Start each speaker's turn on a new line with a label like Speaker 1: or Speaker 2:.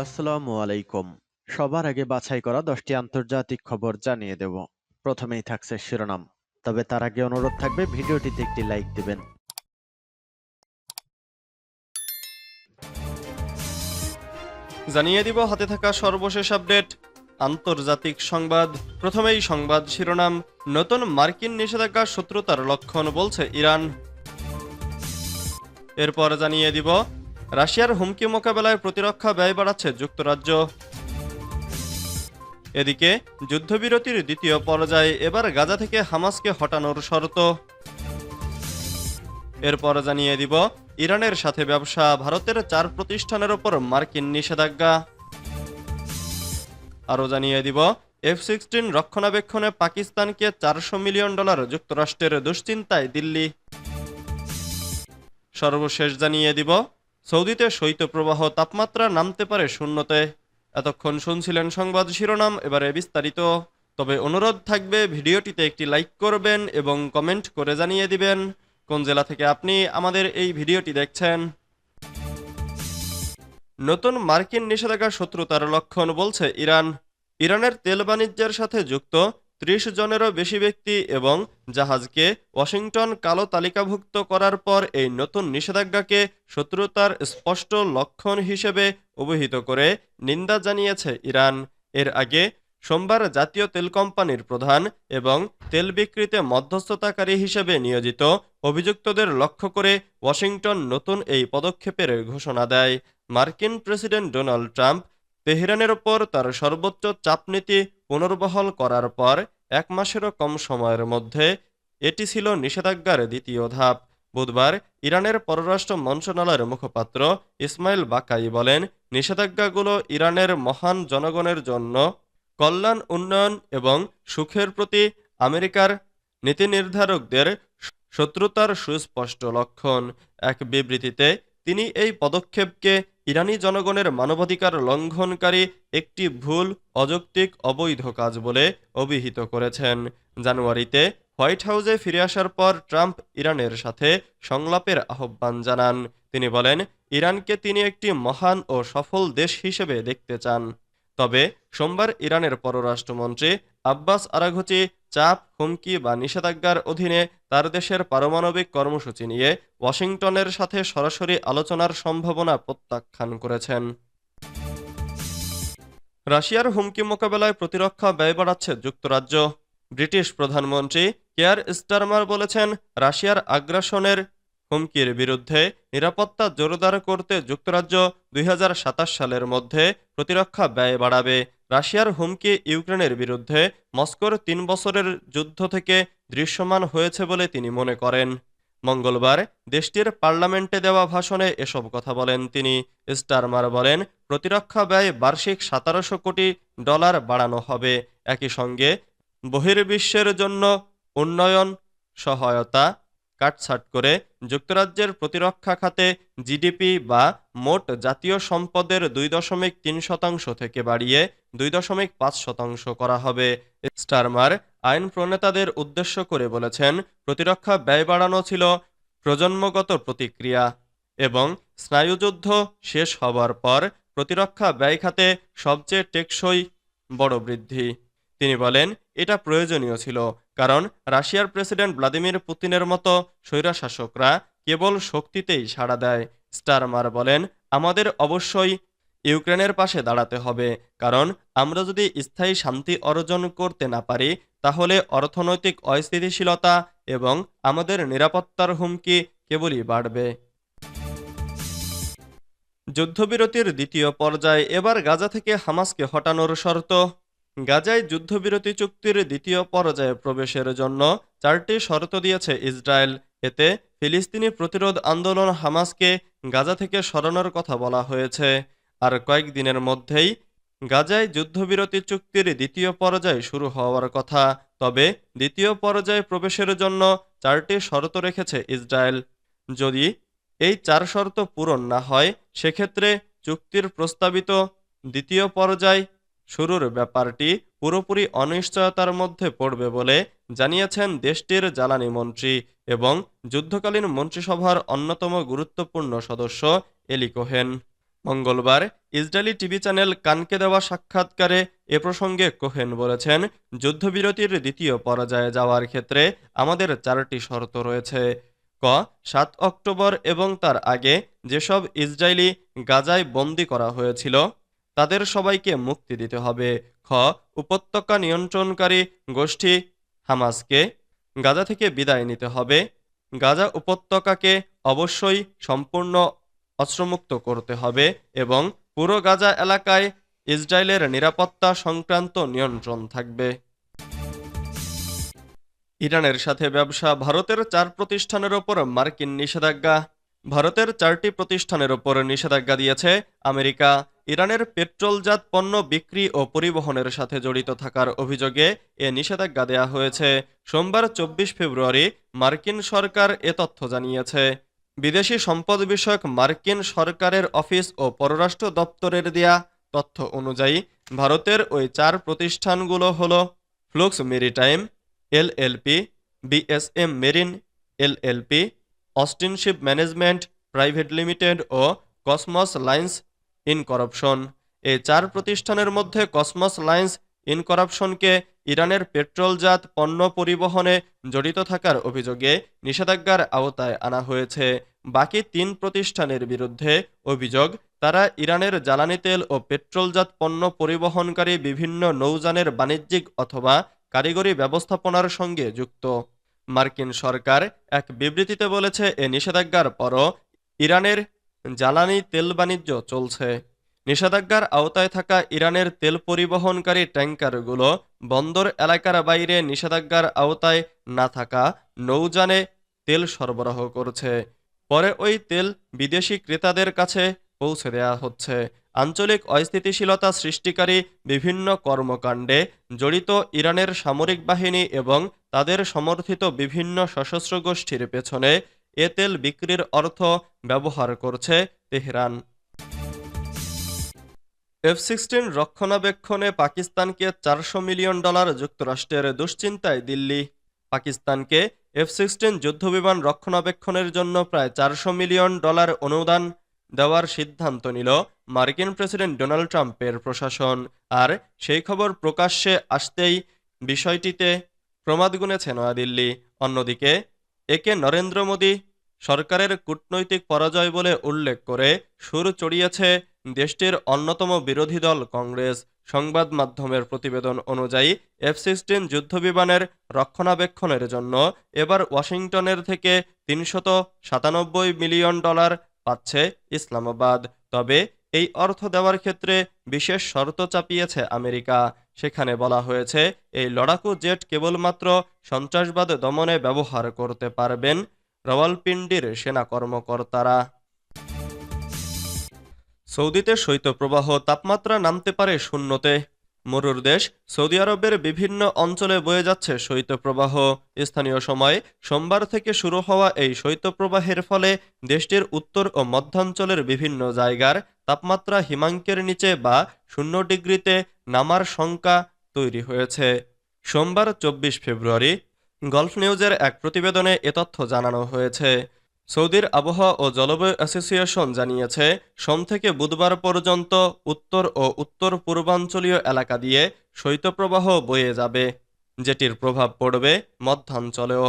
Speaker 1: আসসালামু আলাইকুম। সবার আগে বাছাই করা 10টি আন্তর্জাতিক খবর জানিয়ে দেব। প্রথমেই থাকছে শিরোনাম। তবে তার আগে অনুরোধ থাকবে ভিডিওটিতে একটি লাইক দিবেন।
Speaker 2: জানিয়ে দিব হাতে থাকা সর্বশেষ আপডেট আন্তর্জাতিক সংবাদ। প্রথমেই সংবাদ শিরোনাম, নতুন মার্কিন নিষেধাজ্ঞা শত্রুতার লক্ষণ বলছে ইরান। এরপর জানিয়ে দিব রাশিয়ার হুমকি মোকাবেলায় প্রতিরক্ষা ব্যয় বাড়াচ্ছে যুক্তরাজ্য। এদিকে যুদ্ধবিরতির দ্বিতীয় পর্যায়ে এবার গাজা থেকে হামাসকে হটানোর শর্ত। এরপর জানিয়ে দিব ইরানের সাথে ব্যবসা, ভারতের 4 প্রতিষ্ঠানের ওপর মার্কিন নিষেধাজ্ঞা। আরও জানিয়ে দিব F-16 রক্ষণাবেক্ষণে পাকিস্তানকে $400 মিলিয়ন যুক্তরাষ্ট্রের দুশ্চিন্তায় দিল্লি। সর্বশেষ জানিয়ে দিব সৌদিতে শৈত্যপ্রবাহ, তাপমাত্রা নামতে পারে শূন্যতে। এতক্ষণ শুনছিলেন সংবাদ শিরোনাম, এবারে বিস্তারিত। তবে অনুরোধ থাকবে ভিডিওটিতে একটি লাইক করবেন এবং কমেন্ট করে জানিয়ে দিবেন কোন জেলা থেকে আপনি আমাদের এই ভিডিওটি দেখছেন। নতুন মার্কিন নিষেধাজ্ঞা শত্রুতার লক্ষণ বলছে ইরান। ইরানের তেল বাণিজ্যের সাথে যুক্ত 30 জনেরও বেশি ব্যক্তি এবং জাহাজকে ওয়াশিংটন কালো তালিকাভুক্ত করার পর এই নতুন নিষেধাজ্ঞাকে শত্রুতার স্পষ্ট লক্ষণ হিসেবে অভিহিত করে নিন্দা জানিয়েছে ইরান। এর আগে সোমবার জাতীয় তেল কোম্পানির প্রধান এবং তেল বিক্রিতে মধ্যস্থতাকারী হিসেবে নিয়োজিত অভিযুক্তদের লক্ষ্য করে ওয়াশিংটন নতুন এই পদক্ষেপের ঘোষণা দেয়। মার্কিন প্রেসিডেন্ট ডোনাল্ড ট্রাম্প তেহরানের ওপর তার সর্বোচ্চ চাপনীতি পুনর্বহাল করার পর 1 মাসেরও কম সময়ের মধ্যে এটি ছিল নিষেধাজ্ঞার দ্বিতীয় ধাপ। বুধবার ইরানের পররাষ্ট্র মন্ত্রণালয়ের মুখপাত্র ইসমাইল বাকাই বলেন, নিষেধাজ্ঞাগুলো ইরানের মহান জনগণের জন্য কল্যাণ, উন্নয়ন এবং সুখের প্রতি আমেরিকার নীতি নির্ধারকদের শত্রুতার সুস্পষ্ট লক্ষণ। এক বিবৃতিতে তিনি এই পদক্ষেপকে ইরানি জনগণের মানবাধিকার লঙ্ঘনকারী একটি ভুল, অযৌক্তিক, অবৈধ কাজ বলে অভিহিত করেছেন। জানুয়ারিতে হোয়াইট হাউসে ফিরে আসার পর ট্রাম্প ইরানের সাথে সংলাপের আহ্বান জানান। তিনি বলেন, ইরানকে তিনি একটি মহান ও সফল দেশ হিসেবে দেখতে চান। তবে সোমবার ইরানের পররাষ্ট্রমন্ত্রী আব্বাস আরাঘচি চাপ, হুমকি বা নিষেধাজ্ঞার অধীনে তার দেশের পারমাণবিক কর্মসূচি নিয়ে ওয়াশিংটনের সাথে সরাসরি আলোচনার সম্ভাবনা প্রত্যাখ্যান করেছেন। রাশিয়ার হুমকি মোকাবেলায় প্রতিরক্ষা ব্যয় বাড়াচ্ছে যুক্তরাজ্য। ব্রিটিশ প্রধানমন্ত্রী কেয়ার স্টারমার বলেছেন, রাশিয়ার আগ্রাসনের হুমকির বিরুদ্ধে নিরাপত্তা জোরদার করতে যুক্তরাজ্য 2027 সালের মধ্যে প্রতিরক্ষা ব্যয় বাড়াবে। রাশিয়ার হুমকি ইউক্রেনের বিরুদ্ধে মস্কোর 3 বছরের যুদ্ধ থেকে দৃশ্যমান হয়েছে বলে তিনি মনে করেন। মঙ্গলবার দেশটির পার্লামেন্টে দেওয়া ভাষণে এসব কথা বলেন তিনি। স্টারমার বলেন, প্রতিরক্ষা ব্যয় বার্ষিক $1700 কোটি বাড়ানো হবে। একই সঙ্গে বহির্বিশ্বের জন্য উন্নয়ন সহায়তা কাটছাঁট করে যুক্তরাজ্যের প্রতিরক্ষা খাতে জিডিপি বা মোট জাতীয় সম্পদের 2.3% থেকে বাড়িয়ে 2.5% করা হবে। স্টারমার আইন প্রণেতাদের উদ্দেশ্য করে বলেছেন, প্রতিরক্ষা ব্যয় বাড়ানো ছিল প্রজন্মগত প্রতিক্রিয়া এবং স্নায়ুযুদ্ধ শেষ হবার পর প্রতিরক্ষা ব্যয় খাতে সবচেয়ে টেকসই বড় বৃদ্ধি। তিনি বলেন, এটা প্রয়োজনীয় ছিল, কারণ রাশিয়ার প্রেসিডেন্ট ভ্লাদিমির পুতিনের মতো স্বৈরশাসকরা কেবল শক্তিতেই সাড়া দেয়। স্টারমার বলেন, আমাদের অবশ্যই ইউক্রেনের পাশে দাঁড়াতে হবে, কারণ আমরা যদি স্থায়ী শান্তি অর্জন করতে না পারি তাহলে অর্থনৈতিক অস্থিতিশীলতা এবং আমাদের নিরাপত্তার হুমকি কেবলই বাড়বে। যুদ্ধবিরতির দ্বিতীয় পর্যায়ে এবার গাজা থেকে হামাসকে হটানোর শর্ত। গাজায় যুদ্ধবিরতি চুক্তির দ্বিতীয় পর্যায়ে প্রবেশের জন্য 4টি শর্ত দিয়েছে ইসরায়েল। এতে ফিলিস্তিনি প্রতিরোধ আন্দোলন হামাসকে গাজা থেকে সরানোর কথা বলা হয়েছে। আর কয়েকদিনের মধ্যেই গাজায় যুদ্ধবিরতি চুক্তির দ্বিতীয় পর্যায় শুরু হওয়ার কথা। তবে দ্বিতীয় পর্যায়ে প্রবেশের জন্য 4টি শর্ত রেখেছে ইসরায়েল। যদি এই 4 শর্ত পূরণ না হয়, সেক্ষেত্রে চুক্তির প্রস্তাবিত দ্বিতীয় পর্যায় শুরুর ব্যাপারটি পুরোপুরি অনিশ্চয়তার মধ্যে পড়বে বলে জানিয়েছেন দেশটির জ্বালানি মন্ত্রী এবং যুদ্ধকালীন মন্ত্রিসভার অন্যতম গুরুত্বপূর্ণ সদস্য এলি কোহেন। মঙ্গলবার ইসরায়েলি টিভি চ্যানেল কানকে দেওয়া সাক্ষাৎকারে এ প্রসঙ্গে কোহেন বলেছেন, যুদ্ধবিরতির দ্বিতীয় পর্যায়ে যাওয়ার ক্ষেত্রে আমাদের 4টি শর্ত রয়েছে। ক 7 অক্টোবর এবং তার আগে যেসব ইসরায়েলি গাজায় বন্দী করা হয়েছিল তাদের সবাইকে মুক্তি দিতে হবে। খ উপত্যকা নিয়ন্ত্রণকারী গোষ্ঠী হামাসকে গাজা থেকে বিদায় নিতে হবে। গাজা উপত্যকাকে অবশ্যই সম্পূর্ণ অস্ত্রমুক্ত করতে হবে এবং পুরো গাজা এলাকায় ইসরায়েলের নিরাপত্তা সংক্রান্ত নিয়ন্ত্রণ থাকবে। ইরানের সাথে ব্যবসা, ভারতের 4 প্রতিষ্ঠানের ওপর মার্কিন নিষেধাজ্ঞা। ভারতের 4টি প্রতিষ্ঠানের ওপর নিষেধাজ্ঞা দিয়েছে আমেরিকা। ইরানের পেট্রোলজাত পণ্য বিক্রি ও পরিবহনের সাথে জড়িত থাকার অভিযোগে এ নিষেধাজ্ঞা দেয়া হয়েছে। সোমবার 24 ফেব্রুয়ারি মার্কিন সরকার এ তথ্য জানিয়েছে। বিদেশি সম্পদ বিষয়ক মার্কিন সরকারের অফিস ও পররাষ্ট্র দপ্তরের দেয়া তথ্য অনুযায়ী ভারতের ওই 4 প্রতিষ্ঠানগুলো হল Flux maritime LLP, BSM marine LLP, Austin ship management private limited ও কসমস লাইন্স ইনকরাপশন। এই 4 প্রতিষ্ঠানের মধ্যে কসমস লাইন্স ইনকরাপশনকে ইরানের পেট্রোলজাত পণ্য পরিবহনে জড়িত থাকার অভিযোগে নিষেধাজ্ঞার আওতায় আনা হয়েছে। বাকি 3 প্রতিষ্ঠানের বিরুদ্ধে অভিযোগ, তারা ইরানের জ্বালানি তেল ও পেট্রোলজাত পণ্য পরিবহনকারী বিভিন্ন নৌযানের বাণিজ্যিক অথবা কারিগরি ব্যবস্থাপনার সঙ্গে যুক্ত। মার্কিন সরকার এক বিবৃতিতে বলেছে, এ নিষেধাজ্ঞার পরও ইরানের জ্বালানি তেল বাণিজ্য চলছে। নিষেধাজ্ঞার আওতায় থাকা ইরানের তেল পরিবহনকারী ট্যাঙ্কারগুলো বন্দর এলাকার বাইরে নিষেধাজ্ঞার আওতায় না থাকা নৌযানে তেল সরবরাহ করছে। পরে ওই তেল বিদেশি ক্রেতাদের কাছে পৌঁছে দেয়া হচ্ছে। আঞ্চলিক অস্থিতিশীলতা সৃষ্টিকারী বিভিন্ন কর্মকাণ্ডে জড়িত ইরানের সামরিক বাহিনী এবং তাদের সমর্থিত বিভিন্ন সশস্ত্র গোষ্ঠীর পেছনে এ তেল বিক্রির অর্থ ব্যবহার করছে তেহরান। F-16 রক্ষণাবেক্ষণে পাকিস্তানকে $400 মিলিয়ন যুক্তরাষ্ট্রের দুশ্চিন্তায় দিল্লি। পাকিস্তানকে F-16 যুদ্ধবিমান রক্ষণাবেক্ষণের জন্য প্রায় $400 মিলিয়ন অনুদান দেওয়ার সিদ্ধান্ত নিল মার্কিন প্রেসিডেন্ট ডোনাল্ড ট্রাম্পের প্রশাসন। আর সেই খবর প্রকাশ্যে আসতেই বিষয়টিতে প্রমাদ গুনেছে নয়াদিল্লি। অন্যদিকে একে নরেন্দ্র মোদী সরকারের কূটনৈতিক পরাজয় বলে উল্লেখ করে সুর চড়িয়েছে দেশটির অন্যতম বিরোধী দল কংগ্রেস। সংবাদ মাধ্যমের প্রতিবেদন অনুযায়ী F-16 যুদ্ধবিমানের রক্ষণাবেক্ষণের জন্য এবার ওয়াশিংটনের থেকে $397 মিলিয়ন পাচ্ছে ইসলামাবাদ। তবে এই অর্থ দেওয়ার ক্ষেত্রে বিশেষ শর্ত চাপিয়েছে আমেরিকা। সেখানে বলা হয়েছে, এই লড়াকু জেট কেবলমাত্র সন্ত্রাসবাদ দমনে ব্যবহার করতে পারবেন রাওয়ালপিন্ডির সেনা কর্মকর্তারা। সৌদিতে শৈত্যপ্রবাহ, তাপমাত্রা নামতে পারে শূন্যতে। মরুর দেশ সৌদি আরবের বিভিন্ন অঞ্চলে বয়ে যাচ্ছে শৈত্যপ্রবাহ। স্থানীয় সময় সোমবার থেকে শুরু হওয়া এই শৈত্যপ্রবাহের ফলে দেশটির উত্তর ও মধ্যাঞ্চলের বিভিন্ন জায়গার তাপমাত্রা হিমাঙ্কের নিচে বা 0 ডিগ্রিতে নামার শঙ্কা তৈরি হয়েছে। সোমবার 24 ফেব্রুয়ারি গলফ নিউজের এক প্রতিবেদনে এ তথ্য জানানো হয়েছে। সৌদির আবহাওয়া ও জলবায়ু অ্যাসোসিয়েশন জানিয়েছে, সোম থেকে বুধবার পর্যন্ত উত্তর ও উত্তর পূর্বাঞ্চলীয় এলাকা দিয়ে শৈত্যপ্রবাহ বয়ে যাবে, যেটির প্রভাব পড়বে মধ্যাঞ্চলেও।